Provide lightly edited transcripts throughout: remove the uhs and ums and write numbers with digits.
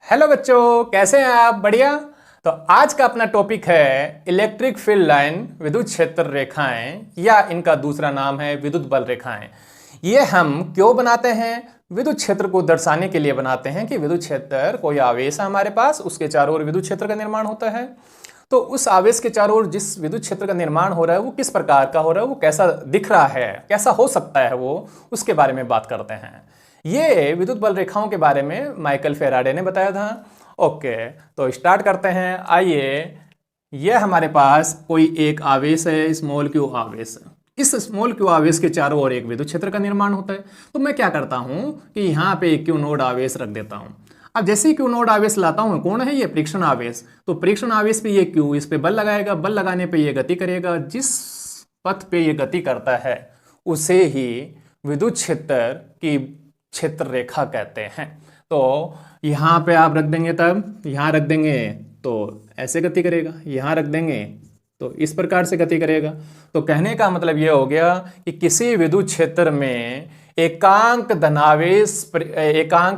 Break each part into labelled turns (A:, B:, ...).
A: Hello बच्चों, कैसे हैं आप? बढ़िया। तो आज का अपना टॉपिक है इलेक्ट्रिक फील्ड लाइन, विद्युत क्षेत्र रेखाएं, या इनका दूसरा नाम है विद्युत बल रेखाएं। ये हम क्यों बनाते हैं? विद्युत क्षेत्र को दर्शाने के लिए बनाते हैं कि विद्युत क्षेत्र कोई आवेश है हमारे पास, उसके चारों ओर विद्युत क्षेत्र का निर्माण होता है। तो उस आवेश के चारों ओर जिस विद्युत क्षेत्र का निर्माण हो रहा है वो किस प्रकार का हो रहा है, वो कैसा दिख रहा है, कैसा हो सकता है वो, उसके बारे में बात करते हैं। ये विद्युत बल रेखाओं के बारे में माइकल फेराडे ने बताया था। ओके, तो स्टार्ट करते हैं। आइए, यह हमारे पास कोई एक आवेश है, स्मॉल क्यू आवेश। इस स्मॉल क्यू आवेश के चारों ओर एक विद्युत क्षेत्र का निर्माण होता है। तो मैं क्या करता हूं कि यहाँ पे एक क्यू नोड आवेश रख देता हूं। अब जैसे ही क्यू नोड आवेश लाता हूं, कौन है ये? परीक्षण आवेश। तो परीक्षण आवेश पे ये क्यू, इस पे बल लगाएगा, बल लगाने पे ये गति करेगा। जिस पथ पे ये गति करता है उसे ही विद्युत क्षेत्र की क्षेत्र रेखा कहते हैं। तो यहाँ पे आप रख देंगे, तब यहाँ रख देंगे तो ऐसे गति करेगा, यहाँ रख देंगे तो इस प्रकार से गति करेगा। तो कहने का मतलब ये हो गया कि किसी विद्युत क्षेत्र में एकांक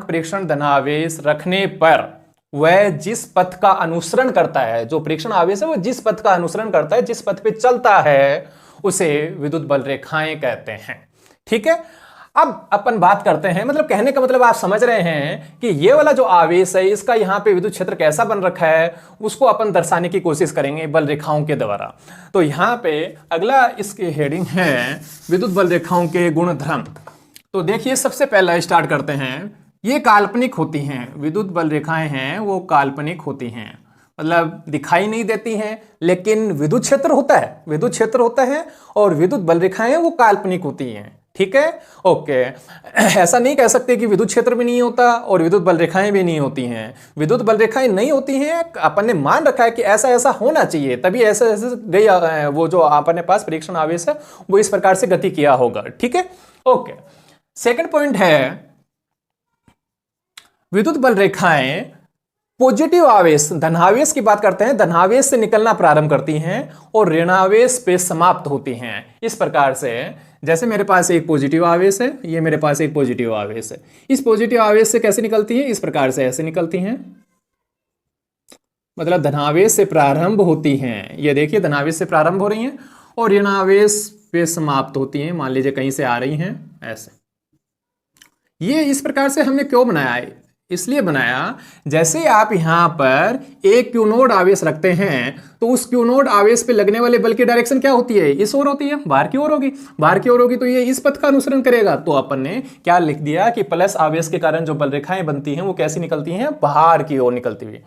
A: परीक्षण धनावेश रखने पर वह जिस पथ का अनुसरण करता है, जो परीक्षण आवेश है वो जिस पथ का अनुसरण करता है, जिस पथ पे चलता है, उसे विद्युत बल रेखाएं कहते हैं। ठीक है। अब अपन बात करते हैं, मतलब कहने का मतलब आप समझ रहे हैं कि ये वाला जो आवेश है इसका यहाँ पे विद्युत क्षेत्र कैसा बन रखा है, उसको अपन दर्शाने की कोशिश करेंगे बल रेखाओं के द्वारा। तो यहाँ पे अगला इसकी हेडिंग है विद्युत बल रेखाओं के गुणधर्म। तो देखिए, सबसे पहला स्टार्ट करते हैं। ये काल्पनिक होती हैं, विद्युत बल रेखाएं हैं वो काल्पनिक होती हैं, मतलब दिखाई नहीं देती हैं, लेकिन विद्युत क्षेत्र होता है, विद्युत क्षेत्र होता है और विद्युत बल रेखाएं वो काल्पनिक होती हैं। ठीक है। ओके, ऐसा नहीं कह सकते कि विद्युत क्षेत्र भी नहीं होता और विद्युत बल रेखाएं भी नहीं होती हैं। विद्युत बल रेखाएं नहीं होती हैं, अपन ने मान रखा है कि ऐसा ऐसा होना चाहिए, तभी ऐसा ऐसे गई वो जो अपने पास परीक्षण आवेश है वो इस प्रकार से गति किया होगा। ठीक है। ओके, सेकंड पॉइंट है विद्युत बल रेखाएं पॉजिटिव आवेश, धनावेश की बात करते हैं, धनावेश से निकलना प्रारंभ करती हैं और ऋणावेश पे समाप्त होती हैं। इस प्रकार से जैसे मेरे पास एक पॉजिटिव आवेश है, ये मेरे पास एक पॉजिटिव आवेश है, इस पॉजिटिव आवेश से कैसे निकलती है? इस प्रकार से ऐसे निकलती हैं, मतलब धनावेश से प्रारंभ होती हैं। ये देखिए, धनावेश से प्रारंभ हो रही हैं और ऋणावेश पे समाप्त होती हैं। मान लीजिए कहीं से आ रही हैं ऐसे। ये इस प्रकार से हमने क्यों बनाया है? इसलिए बनाया, जैसे आप यहां पर एक क्यू नोड आवेश रखते हैं तो उस क्यू नोड आवेश पे लगने वाले बल की डायरेक्शन क्या होती है? इस ओर होती है, बाहर की ओर होगी। बाहर की ओर होगी तो ये इस पथ का अनुसरण करेगा। तो अपन ने क्या लिख दिया कि प्लस आवेश के कारण जो बल रेखाएं बनती हैं वो कैसी निकलती हैं? बाहर की ओर निकलती हुई।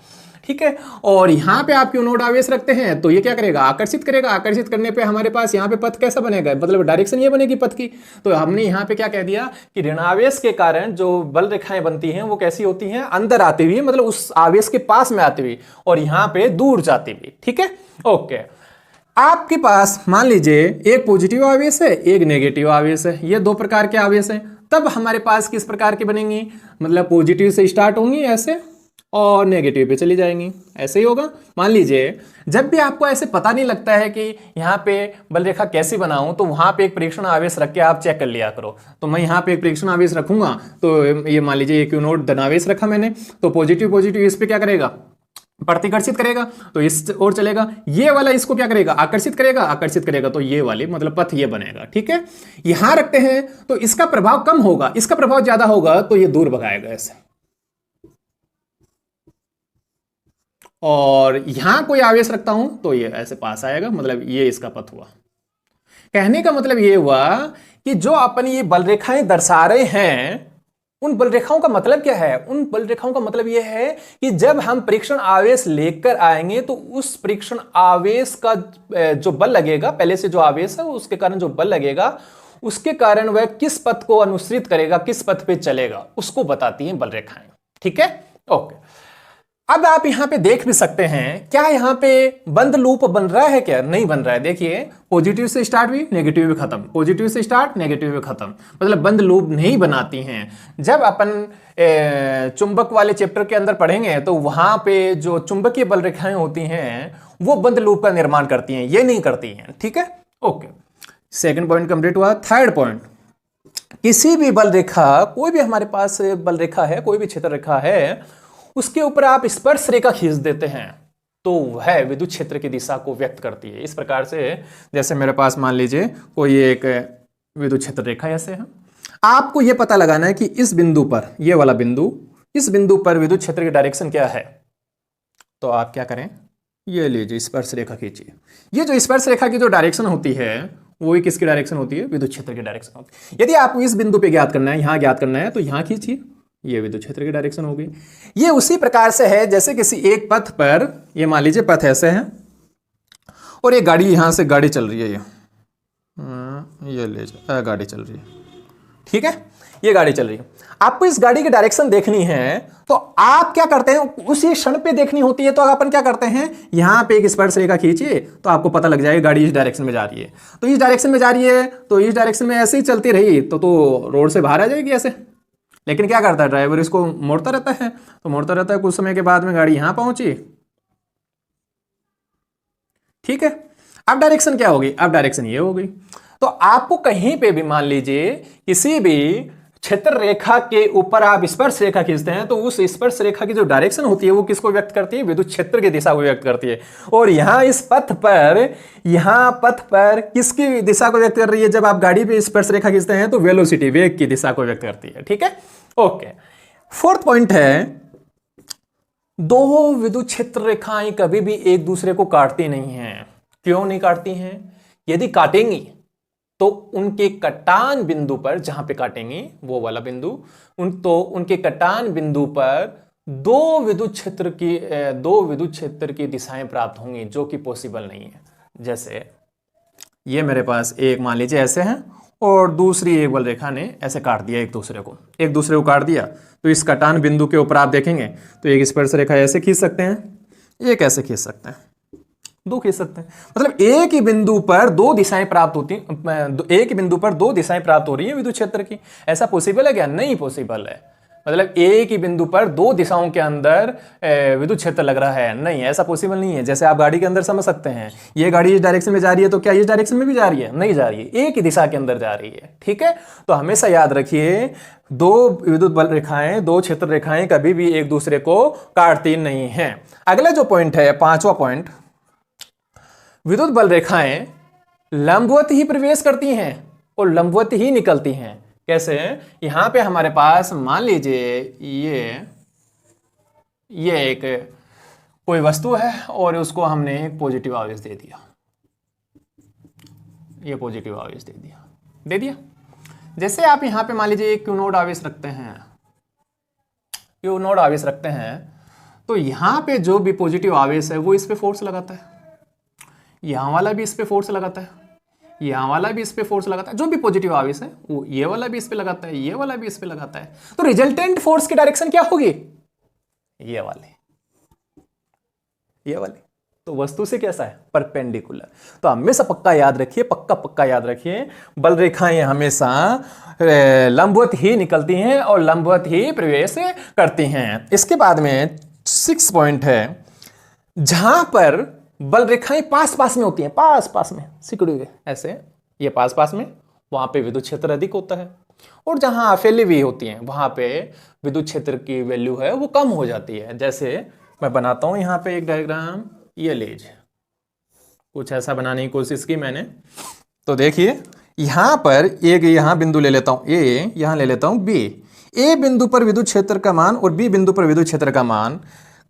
A: ठीक है। और यहां पे आप क्यू नोड आवेश रखते हैं तो ये क्या करेगा? आकर्षित करेगा। आकर्षित करने पे हमारे पास यहाँ पे पथ कैसा बनेगा? मतलब डायरेक्शन ये बनेगी पथ की। तो हमने यहाँ पे क्या कह दिया कि ऋणावेश के कारण जो बल रेखाएं बनती हैं वो कैसी होती हैं? अंदर आती हुई, मतलब उस आवेश के पास में आती हुई, और यहाँ पे दूर जाती हुई। ठीक है। ओके, आपके पास मान लीजिए एक पॉजिटिव आवेश है, एक नेगेटिव आवेश है, ये दो प्रकार के आवेश हैं। तब हमारे पास किस प्रकार की बनेंगी? मतलब पॉजिटिव से स्टार्ट होंगी ऐसे और नेगेटिव पे चली जाएंगी, ऐसे ही होगा। मान लीजिए जब भी आपको ऐसे पता नहीं लगता है कि यहाँ पे बल रेखा कैसी बनाऊं, तो वहां पे एक परीक्षण आवेश रख के आप चेक कर लिया करो। तो मैं यहाँ पे एक परीक्षण आवेश रखूंगा, तो ये मान लीजिए क्यू नोड धनावेश रखा मैंने, तो पॉजिटिव पॉजिटिव इस पे क्या करेगा? प्रतिकर्षित करेगा, तो इस ओर चलेगा। ये वाला इसको क्या करेगा? आकर्षित करेगा। आकर्षित करेगा तो ये वाली मतलब पथ ये बनेगा। ठीक है। यहां रखते हैं तो इसका प्रभाव कम होगा, इसका प्रभाव ज्यादा होगा, तो ये दूर भगाएगा ऐसे। और यहां कोई आवेश रखता हूं तो ये ऐसे पास आएगा, मतलब ये इसका पथ हुआ। कहने का मतलब ये हुआ कि जो अपन ये बल रेखाएं दर्शा रहे हैं, उन बल रेखाओं का मतलब क्या है? उन बल रेखाओं का मतलब यह है कि जब हम परीक्षण आवेश लेकर आएंगे तो उस परीक्षण आवेश का जो बल लगेगा, पहले से जो आवेश है उसके कारण जो बल लगेगा, उसके कारण वह किस पथ को अनुसरित करेगा, किस पथ पे चलेगा, उसको बताती हैं बल रेखाएं। ठीक है। ओके, अब आप यहां पे देख भी सकते हैं, क्या यहां पे बंद लूप बन रहा है? क्या नहीं बन रहा है? देखिए, पॉजिटिव से स्टार्ट हुई, नेगेटिव में खत्म, पॉजिटिव से स्टार्ट, नेगेटिव में खत्म, मतलब बंद लूप नहीं बनाती हैं। जब अपन चुंबक वाले चैप्टर के अंदर पढ़ेंगे तो वहां पे जो चुंबकीय बल रेखाएं होती हैं वो बंद लूप का निर्माण करती हैं, ये नहीं करती हैं। ठीक है। ओके, सेकेंड पॉइंट कंप्लीट हुआ। थर्ड पॉइंट, किसी भी बल रेखा, कोई भी हमारे पास बल रेखा है, कोई भी क्षेत्र रेखा है, उसके ऊपर आप स्पर्श रेखा खींच देते हैं तो वह विद्युत क्षेत्र की दिशा को व्यक्त करती है। इस प्रकार से जैसे मेरे पास मान लीजिए कोई एक विद्युत क्षेत्र रेखा ऐसे है, आपको यह पता लगाना है कि इस बिंदु पर, यह वाला बिंदु, इस बिंदु पर विद्युत क्षेत्र की डायरेक्शन क्या है। तो आप क्या करें, ये लीजिए स्पर्श रेखा खींचिए। ये जो स्पर्श रेखा की जो डायरेक्शन होती है वो किसकी डायरेक्शन होती है, विद्युत क्षेत्र की डायरेक्शन होती है। यदि आपको इस बिंदु पे ज्ञात करना है, यहां ज्ञात करना है, तो यहां खींचिए, ये विद्युत क्षेत्र की डायरेक्शन होगी। ये उसी प्रकार से है जैसे किसी एक पथ पर, ये मान लीजिए पथ ऐसे है और ये गाड़ी यहां से गाड़ी चल रही है, ये ले गाड़ी चल रही है, ठीक है, ये गाड़ी चल रही है। आपको इस गाड़ी की डायरेक्शन देखनी है तो आप क्या करते हैं, उसी क्षण पे देखनी होती है तो अपन क्या करते हैं, यहां पे एक स्पर्श रेखा खींचिए तो आपको पता लग जाएगा गाड़ी इस डायरेक्शन में जा रही है। तो इस डायरेक्शन में जा रही है तो इस डायरेक्शन में ऐसे ही चलती रही तो रोड से बाहर आ जाएगी ऐसे। लेकिन क्या करता है ड्राइवर, इसको मोड़ता रहता है, तो मोड़ता रहता है, कुछ समय के बाद में गाड़ी यहां पहुंची, ठीक है। अब डायरेक्शन क्या होगी, अब डायरेक्शन ये होगी। तो आपको कहीं पे भी मान लीजिए किसी भी क्षेत्र रेखा के ऊपर आप स्पर्श रेखा खींचते हैं तो उस स्पर्श रेखा की जो डायरेक्शन होती है वो किसको व्यक्त करती है, विद्युत क्षेत्र की दिशा को व्यक्त करती है। और यहां इस पथ पर, यहां पथ पर किसकी दिशा को व्यक्त कर रही है, जब आप गाड़ी पे स्पर्श रेखा खींचते हैं तो वेलोसिटी, वेग की दिशा को व्यक्त करती है, ठीक है। ओके, फोर्थ पॉइंट है, दो विद्युत क्षेत्र रेखाएं कभी भी एक दूसरे को काटती नहीं हैं। क्यों नहीं काटती हैं, यदि काटेंगी तो उनके कटान बिंदु पर, जहां पे काटेंगे वो वाला बिंदु, उनके कटान बिंदु पर दो विद्युत क्षेत्र की दिशाएं प्राप्त होंगी, जो कि पॉसिबल नहीं है। जैसे ये मेरे पास एक मान लीजिए ऐसे हैं और दूसरी एक बल रेखा ने ऐसे काट दिया, एक दूसरे को काट दिया, तो इस कटान बिंदु के ऊपर आप देखेंगे तो एक स्पर्श रेखा ऐसे खींच सकते हैं, एक ऐसे खींच सकते हैं, दो खींच सकते हैं। मतलब एक ही बिंदु पर दो दिशाएं प्राप्त होती, एक ही बिंदु पर दो दिशाएं प्राप्त हो रही है विद्युत क्षेत्र की। ऐसा पॉसिबल है क्या, नहीं पॉसिबल है। मतलब एक ही बिंदु पर दो दिशाओं के अंदर विद्युत क्षेत्र लग रहा है, नहीं, ऐसा पॉसिबल नहीं है। जैसे आप गाड़ी के अंदर समझ सकते हैं, ये गाड़ी इस डायरेक्शन में जा रही है तो क्या इस डायरेक्शन में भी जा रही है, नहीं जा रही है, एक ही दिशा के अंदर जा रही है, ठीक है। तो हमेशा याद रखिए, दो विद्युत बल रेखाएं, दो क्षेत्र रेखाएं कभी भी एक दूसरे को काटती नहीं है। अगला जो पॉइंट है, पांचवा पॉइंट, विद्युत बल रेखाएं लंबवत ही प्रवेश करती हैं और लंबवत ही निकलती हैं। कैसे, यहां पे हमारे पास मान लीजिए ये एक कोई वस्तु है और उसको हमने एक पॉजिटिव आवेश दे दिया, ये पॉजिटिव आवेश दे दिया। जैसे आप यहां पे मान लीजिए एक क्यू नोड आवेश रखते हैं, तो यहां पे जो भी पॉजिटिव आवेश है वो इस पे फोर्स लगाता है, यहां वाला भी इस पे फोर्स लगाता है, यहां वाला भी इस पे फोर्स लगाता है। जो भी पॉजिटिव आवेश है वो ये वाला भी इस पे लगाता है, ये वाला भी इस पे लगाता है। तो रिजल्टेंट फोर्स की डायरेक्शन क्या होगी, ये वाली। तो वस्तु से कैसा है, परपेंडिकुलर। तो हमेशा पक्का याद रखिए, पक्का याद रखिए, बल रेखाएं हमेशा लंबवत ही निकलती हैं और लंबवत ही प्रवेश करती हैं। इसके बाद में 6 पॉइंट है, जहां पर बल रेखाएं पास में होती हैं, पास में सिकुड़ी हुई ऐसे, ये पास में, वहां पे विद्युत क्षेत्र अधिक होता है। और जहां फैली हुई होती हैं वहां पे विद्युत क्षेत्र की वैल्यू है वो कम हो जाती है। जैसे मैं बनाता हूं यहां पे एक डायग्राम, ये लीजिए, कुछ ऐसा बनाने की कोशिश की मैंने। तो देखिए यहां पर एक यहां बिंदु ले लेता हूं ए, यहां ले लेता हूं बी। ए बिंदु पर विद्युत क्षेत्र का मान और बी बिंदु पर विद्युत क्षेत्र का मान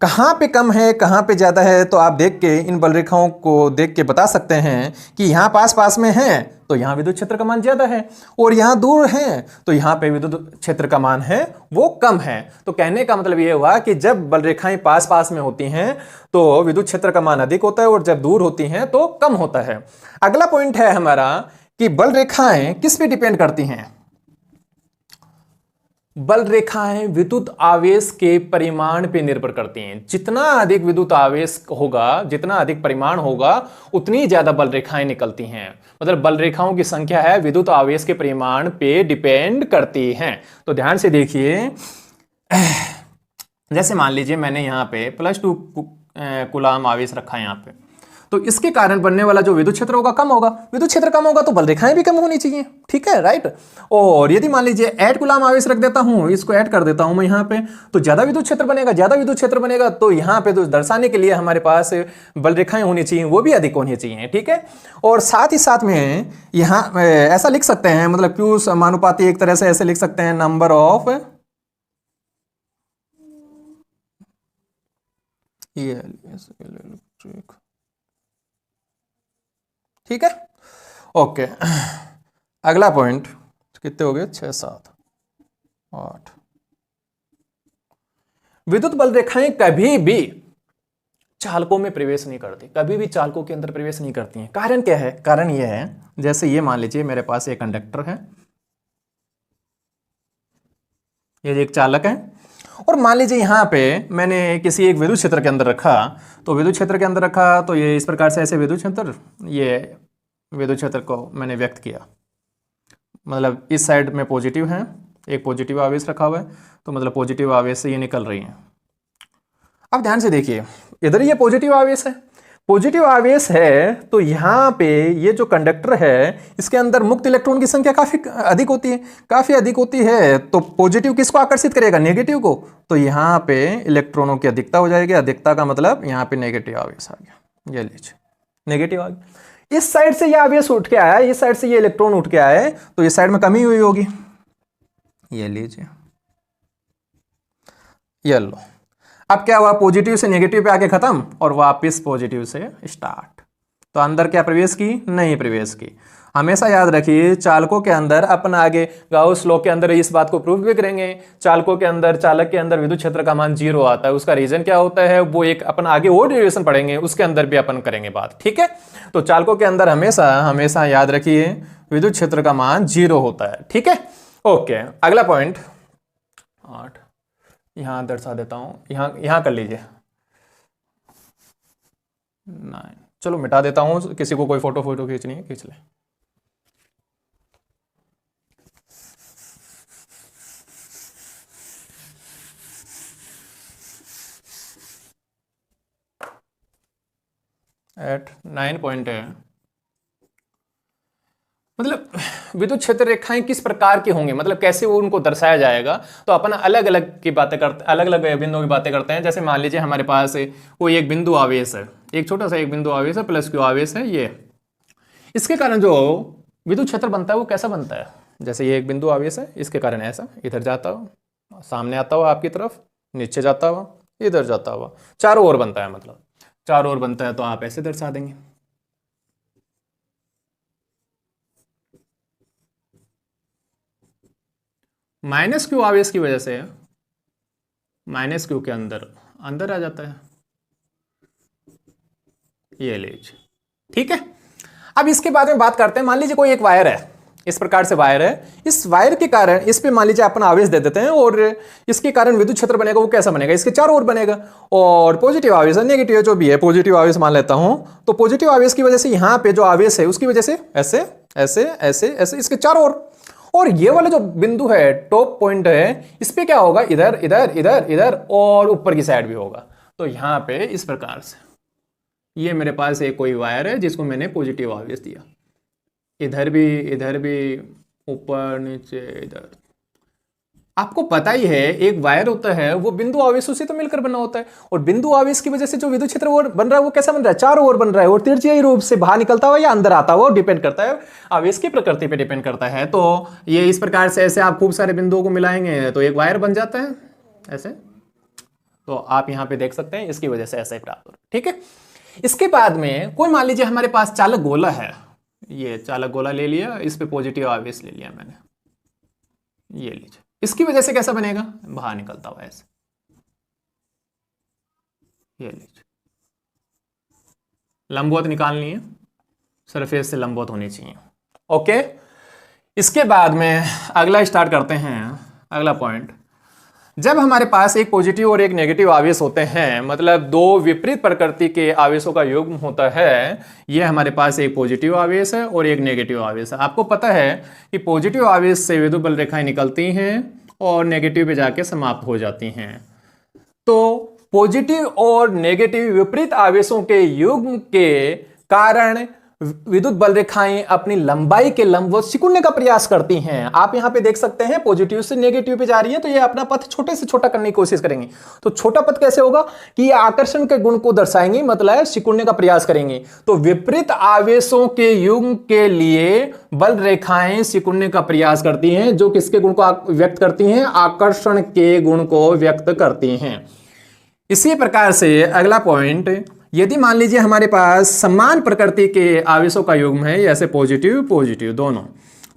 A: कहां पे कम है कहां पे ज्यादा है, तो आप देख के इन बल रेखाओं को देख के बता सकते हैं कि यहां पास में है तो यहां विद्युत क्षेत्र का मान ज्यादा है, और यहां दूर है तो यहां पे विद्युत क्षेत्र का मान है वो कम है। तो कहने का मतलब यह हुआ कि जब बल रेखाएं पास में होती हैं तो विद्युत क्षेत्र का मान अधिक होता है और जब दूर होती हैं तो कम होता है। अगला पॉइंट है हमारा कि बल रेखाएं किस पे डिपेंड करती हैं। बल रेखाएं विद्युत आवेश के परिमाण पे निर्भर करती हैं। जितना अधिक विद्युत आवेश होगा, जितना अधिक परिमाण होगा, उतनी ज्यादा बल रेखाएं निकलती हैं। मतलब बल रेखाओं की संख्या है विद्युत आवेश के परिमाण पे डिपेंड करती हैं। तो ध्यान से देखिए, जैसे मान लीजिए मैंने यहां पे +2 कूलाम आवेश रखा है यहां पे, तो इसके कारण बनने वाला जो विद्युत क्षेत्र होगा कम होगा, विद्युत क्षेत्र कम होगा तो बल रेखाएं भी कम होनी चाहिए, ठीक है, राइट। और यदि मान लीजिए 8 कूलाम आवेश रख देता हूं, इसको ऐड कर देता हूं मैं यहाँ पे, तो ज्यादा विद्युत क्षेत्र बनेगा, ज्यादा विद्युत क्षेत्र बनेगा तो यहाँ पे तो दर्शाने के लिए हमारे पास बल रेखाएं होनी चाहिए, वो भी अधिक होनी चाहिए, ठीक है। और साथ ही साथ में यहाँ ऐसा लिख सकते हैं, मतलब Q समानुपाती एक तरह से ऐसे लिख सकते हैं, नंबर ऑफ इलेक्ट्रिक, ठीक है, ओके। अगला पॉइंट कितने हो गए, 6 7 8। विद्युत बल रेखाएं कभी भी चालकों में प्रवेश नहीं करती, कभी भी चालकों के अंदर प्रवेश नहीं करती हैं। कारण क्या है, कारण यह है, जैसे ये मान लीजिए मेरे पास एक कंडक्टर है, ये एक चालक है, और मान लीजिए यहां पे मैंने किसी एक विद्युत क्षेत्र के अंदर रखा, तो विद्युत क्षेत्र के अंदर रखा तो ये इस प्रकार से ऐसे विद्युत क्षेत्र, ये विद्युत क्षेत्र को मैंने व्यक्त किया, मतलब इस साइड में पॉजिटिव है, एक पॉजिटिव आवेश रखा हुआ है, तो मतलब पॉजिटिव आवेश से ये निकल रही है। अब ध्यान से देखिए, इधर ये पॉजिटिव आवेश है, पॉजिटिव आवेश है, तो यहां पे ये जो कंडक्टर है इसके अंदर मुक्त इलेक्ट्रॉन की संख्या काफी अधिक होती है, काफी अधिक होती है, तो पॉजिटिव किसको आकर्षित करेगा, नेगेटिव को, तो यहां पे इलेक्ट्रॉनों की अधिकता हो जाएगी, अधिकता का मतलब यहां पे नेगेटिव आवेश आ गया, ये लीजिए नेगेटिव आ गया। इस साइड से ये आवेश उठ के आया, इस साइड से ये इलेक्ट्रॉन उठ के आए, तो इस साइड में कमी हुई होगी, ये लीजिए, ये लो। अब क्या हुआ, पॉजिटिव से नेगेटिव पे आके खत्म और वापस पॉजिटिव से स्टार्ट, तो अंदर क्या प्रवेश की, नहीं प्रवेश की। हमेशा याद रखिए चालकों के अंदर, अपन आगे गाउस लॉ के अंदर इस बात को प्रूव भी करेंगे, चालकों के अंदर, चालक के अंदर विद्युत क्षेत्र का मान 0 आता है। उसका रीजन क्या होता है, वो एक अपन आगे और डेरिवेशन पढ़ेंगे, उसके अंदर भी अपन करेंगे बात, ठीक है। तो चालकों के अंदर हमेशा हमेशा याद रखिए विद्युत क्षेत्र का मान 0 होता है, ठीक है, ओके। अगला पॉइंट 8 यहां दर्शा देता हूं, यहां कर लीजिए 9, चलो मिटा देता हूं, किसी को कोई फोटो खींचनी है खींच ले। एट 9 पॉइंट है, मतलब विद्युत क्षेत्र रेखाएं किस प्रकार की होंगी, मतलब कैसे वो उनको दर्शाया जाएगा, तो अपन अलग अलग की बातें करते, अलग अलग बिंदुओं की बातें करते हैं। जैसे मान लीजिए हमारे पास कोई एक बिंदु आवेश है, एक छोटा सा एक बिंदु आवेश है, प्लस Q आवेश है, ये इसके कारण जो विद्युत क्षेत्र बनता है वो कैसा बनता है, जैसे ये एक बिंदु आवेश है, इसके कारण ऐसा इधर जाता हुआ, सामने आता हुआ आपकी तरफ, नीचे जाता हुआ, इधर जाता हुआ, चारों ओर बनता है, मतलब चारों ओर बनता है, तो आप ऐसे दर्शा देंगे। -Q आवेश की वजह से -Q के अंदर अंदर आ जाता है, ये लीजिए, ठीक है। अब इसके बाद में बात करते हैं, मान लीजिए कोई एक वायर है, इस प्रकार से वायर है, इस वायर के कारण इस पे मान लीजिए अपन आवेश दे देते हैं और इसके कारण विद्युत क्षेत्र बनेगा, वो कैसा बनेगा, इसके चारों ओर बनेगा, और पॉजिटिव आवेश है, नेगेटिव जो भी है, पॉजिटिव आवेश मान लेता हूं, तो पॉजिटिव आवेश की वजह से यहां पे जो आवेश है उसकी वजह से ऐसे ऐसे ऐसे ऐसे इसके चारों ओर, और ये वाला जो बिंदु है, टॉप पॉइंट है, इस पे क्या होगा, इधर इधर इधर इधर और ऊपर की साइड भी होगा। तो यहां पे इस प्रकार से ये मेरे पास एक कोई वायर है जिसको मैंने पॉजिटिव आवेश दिया, इधर भी ऊपर नीचे इधर। आपको पता ही है एक वायर होता है वो बिंदु आवेशों से तो मिलकर बना होता है, और बिंदु आवेश की वजह से जो विद्युत क्षेत्र वो बन रहा है वो कैसा बन रहा है, चारों ओर बन रहा है, और तिरछियाई रूप से बाहर निकलता हुआ या अंदर आता हुआ, डिपेंड करता है, आवेश की प्रकृति पे डिपेंड करता है। तो ये इस प्रकार से ऐसे आप खूब सारे बिंदुओं को मिलाएंगे तो एक वायर बन जाता है ऐसे, तो आप यहां पे देख सकते हैं इसकी वजह से ऐसे प्राप्त हो रहा है, ठीक है। इसके बाद में कोई मान लीजिए हमारे पास चालक गोला है, ये चालक गोला ले लिया, इस पे पॉजिटिव आवेश ले लिया मैंने, ये लीजिए, इसकी वजह से कैसा बनेगा, बाहर निकलता हुआ ऐसे, ये लीजिए, लंबवत निकालनी है, सरफेस से लंबवत होनी चाहिए, ओके। इसके बाद में अगला स्टार्ट करते हैं, अगला पॉइंट, जब हमारे पास एक पॉजिटिव और एक नेगेटिव आवेश होते हैं, मतलब दो विपरीत प्रकृति के आवेशों का योग होता है, ये हमारे पास एक पॉजिटिव आवेश है और एक नेगेटिव आवेश है। आपको पता है कि पॉजिटिव आवेश से विद्युत बल रेखाएं निकलती हैं और नेगेटिव पे जाके समाप्त हो जाती हैं। तो पॉजिटिव और नेगेटिव विपरीत आवेशों के युग्म के कारण विद्युत बल रेखाएं अपनी लंबाई के लंबवत सिकुड़ने का प्रयास करती हैं। आप यहां पे देख सकते हैं पॉजिटिव से नेगेटिव पे जा रही है, तो ये अपना पथ छोटे से छोटा करने की कोशिश करेंगे। तो छोटा पथ कैसे होगा कि ये आकर्षण के गुण को दर्शाएंगे, मतलब सिकुड़ने का प्रयास करेंगे। तो विपरीत आवेशों के युग्म के लिए बल रेखाएं सिकुड़ने का प्रयास करती हैं, जो किसके गुण को व्यक्त करती हैं? आकर्षण के गुण को व्यक्त करती हैं। इसी प्रकार से अगला पॉइंट, यदि मान लीजिए हमारे पास समान प्रकृति के आवेशों का युग्म है, ऐसे पॉजिटिव पॉजिटिव दोनों,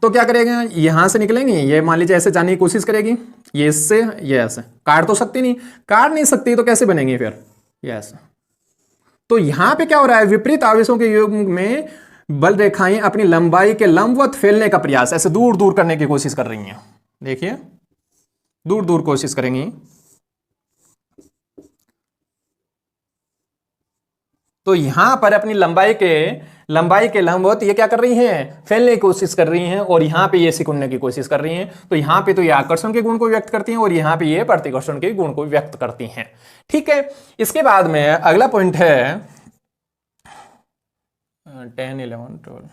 A: तो क्या करेगा? यहां से निकलेंगे, ये मान लीजिए ऐसे जाने की कोशिश करेगी, ये इससे ये ऐसे काट तो सकती नहीं, काट नहीं सकती तो कैसे बनेंगे फिर? ये ऐसे। तो यहां पे क्या हो रहा है? विपरीत आवेशों के युग्म में बल रेखाएं अपनी लंबाई के लंबवत फैलने का प्रयास, ऐसे दूर दूर करने की कोशिश कर रही हैं। देखिए दूर दूर कोशिश करेंगी। तो यहां पर अपनी लंबाई के लंबवत ये क्या कर रही हैं? फैलने की कोशिश कर रही हैं, और यहां पे ये सिकुड़ने की कोशिश कर रही हैं। तो यहां पे तो ये आकर्षण के गुण को व्यक्त करती हैं, और यहां पे ये प्रतिकर्षण के गुण को व्यक्त करती हैं। ठीक है। इसके बाद में अगला पॉइंट है 10, 11, 12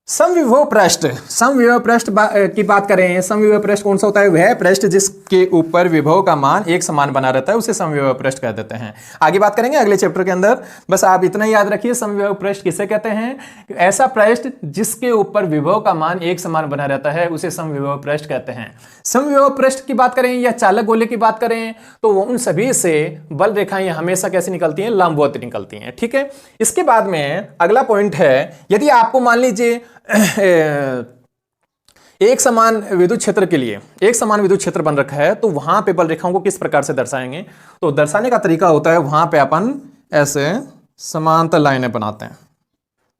A: समविभव पृष्ठ। समविभव पृष्ठ की बात करें, समविभव पृष्ठ कौन सा होता है? वह पृष्ठ जिसके ऊपर विभव का मान एक समान बना रहता है, उसे समविभव पृष्ठ कह देते हैं। आगे बात करेंगे अगले चैप्टर के अंदर, बस आप इतना याद रखिए समविभव पृष्ठ किसे कहते हैं? ऐसा पृष्ठ जिसके ऊपर विभव का मान एक समान बना रहता है, उसे समविभव पृष्ठ कहते हैं। समविभव पृष्ठ की बात करें या चालक गोले की बात करें, तो उन सभी से बल रेखाएं हमेशा कैसे निकलती हैं? लंबवत निकलती हैं। ठीक है। इसके बाद में अगला पॉइंट है, यदि आपको मान लीजिए एक समान विद्युत क्षेत्र के लिए एक समान विद्युत क्षेत्र बन रखा है, तो वहां पे बल रेखाओं को किस प्रकार से दर्शाएंगे? तो दर्शाने का तरीका होता है, वहां पे अपन ऐसे समांतर लाइनें बनाते हैं।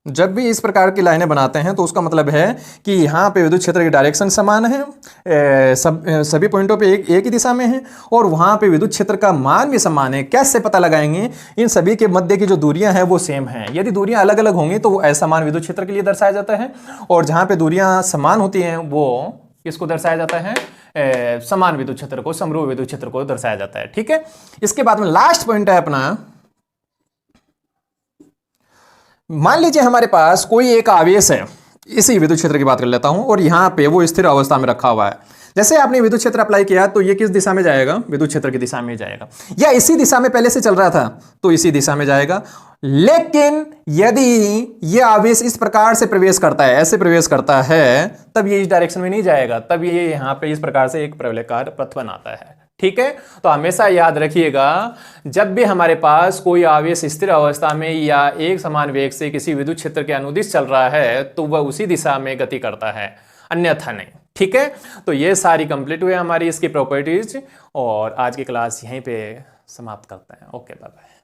A: जब भी इस प्रकार की लाइनें बनाते हैं तो उसका मतलब है कि यहाँ पे विद्युत क्षेत्र की डायरेक्शन समान है, सभी पॉइंटों पे एक ही दिशा में है, और वहाँ पे विद्युत क्षेत्र का मान भी समान है। कैसे पता लगाएंगे? इन सभी के मध्य की जो दूरियां हैं वो सेम हैं। यदि दूरियां अलग अलग होंगी तो वो असमान विद्युत क्षेत्र के लिए दर्शाया जाता है, और जहाँ पे दूरियां समान होती हैं वो किसको दर्शाया जाता है? समान विद्युत क्षेत्र को, समरूप विद्युत क्षेत्र को दर्शाया जाता है। ठीक है। इसके बाद में लास्ट पॉइंट है अपना, मान लीजिए हमारे पास कोई एक आवेश है, इसी विद्युत क्षेत्र की बात कर लेता हूं, और यहां पे वो स्थिर अवस्था में रखा हुआ है। जैसे आपने विद्युत क्षेत्र अप्लाई किया तो ये किस दिशा में जाएगा? विद्युत क्षेत्र की दिशा में जाएगा, या इसी दिशा में पहले से चल रहा था तो इसी दिशा में जाएगा। लेकिन यदि ये आवेश इस प्रकार से प्रवेश करता है, ऐसे प्रवेश करता है, तब ये इस डायरेक्शन में नहीं जाएगा, तब ये यहां पे इस प्रकार से एक प्रवलयकार पथ बनाता है। ठीक है। तो हमेशा याद रखिएगा, जब भी हमारे पास कोई आवेश स्थिर अवस्था में या एक समान वेग से किसी विद्युत क्षेत्र के अनुदिश चल रहा है, तो वह उसी दिशा में गति करता है, अन्यथा नहीं। ठीक है। तो ये सारी कंप्लीट हुई हमारी इसकी प्रॉपर्टीज, और आज की क्लास यहीं पे समाप्त करते हैं। Okay, bye bye.